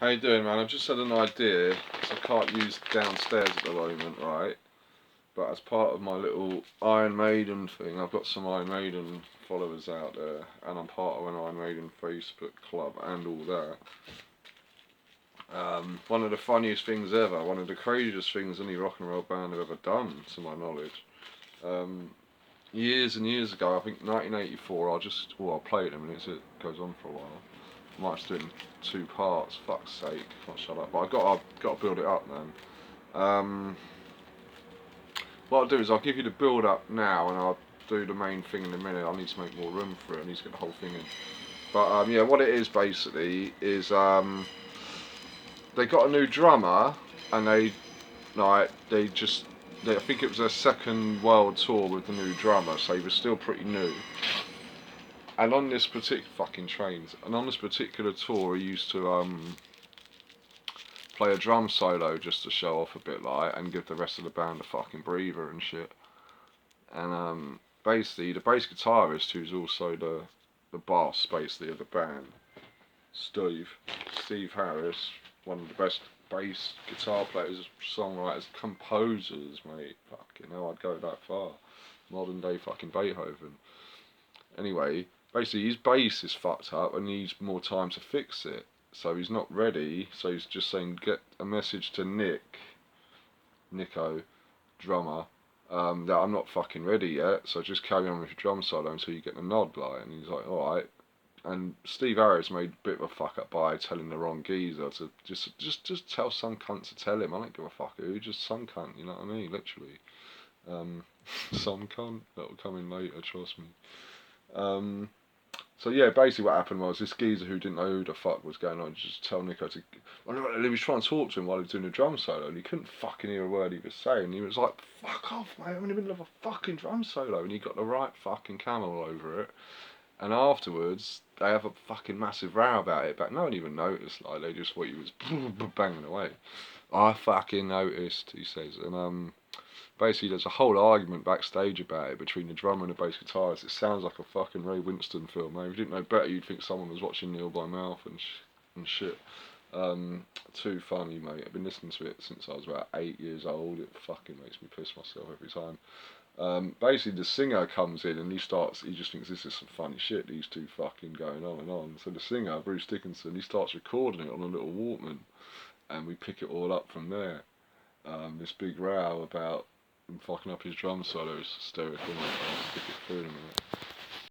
How you doing, man? I've just had an idea, because I can't use downstairs at the moment, right? But as part of my little Iron Maiden thing, I've got some Iron Maiden followers out there, and I'm part of an Iron Maiden Facebook club and all that. One of the funniest things ever, one of the craziest things any rock and roll band have ever done, to my knowledge. Years and years ago, I think 1984, I'll play it in a minute, so it goes on for a while. I might just do it in 2 parts, fuck's sake, can't shut up. But I've got to build it up, man. What I'll do is I'll give you the build up now, and I'll do the main thing in a minute. I need to make more room for it, I need to get the whole thing in. But yeah, what it is basically is they got a new drummer, and I think it was their second world tour with the new drummer, so he was still pretty new. And on this particular tour, he used to play a drum solo just to show off a bit, like, and give the rest of the band a fucking breather and shit. And basically, the bass guitarist, who's also the boss, basically, of the band, Steve Harris, one of the best bass guitar players, songwriters, composers, mate. Fucking hell, I'd go that far. Modern day fucking Beethoven. Nianyway, basically his bass is fucked up and needs more time to fix it. So he's not ready, so he's just saying, get a message to Nico, drummer, that I'm not fucking ready yet, so just carry on with your drum solo until you get the nod, like. And he's like, alright. And Steve Harris made a bit of a fuck up by telling the wrong geezer to just tell some cunt to tell him. I don't give a fuck who, just some cunt, you know what I mean, literally. Some cunt, that'll come in later, trust me. So yeah, basically what happened was this geezer who didn't know who the fuck was going on just tell Nico to. He was trying to talk to him while he was doing the drum solo, and he couldn't fucking hear a word he was saying. He was like, "Fuck off, mate! I'm in the middle of a fucking drum solo," and he got the right fucking camel over it. And afterwards, they have a fucking massive row about it, but no one even noticed. Like, they just thought he was banging away. I fucking noticed, he says, and basically there's a whole argument backstage about it between the drummer and the bass guitarist. It sounds like a fucking Ray Winston film, man. If you didn't know better, you'd think someone was watching Neil by Mouth and shit. Too funny, mate. I've been listening to it since I was about 8 years old. It fucking makes me piss myself every time. Basically the singer comes in and he just thinks this is some funny shit, these two fucking going on and on. So the singer, Bruce Dickinson, he starts recording it on a little Walkman, and we pick it all up from there. This big row about him fucking up his drum solo is hysterical, mate. I'll stick it through in a minute.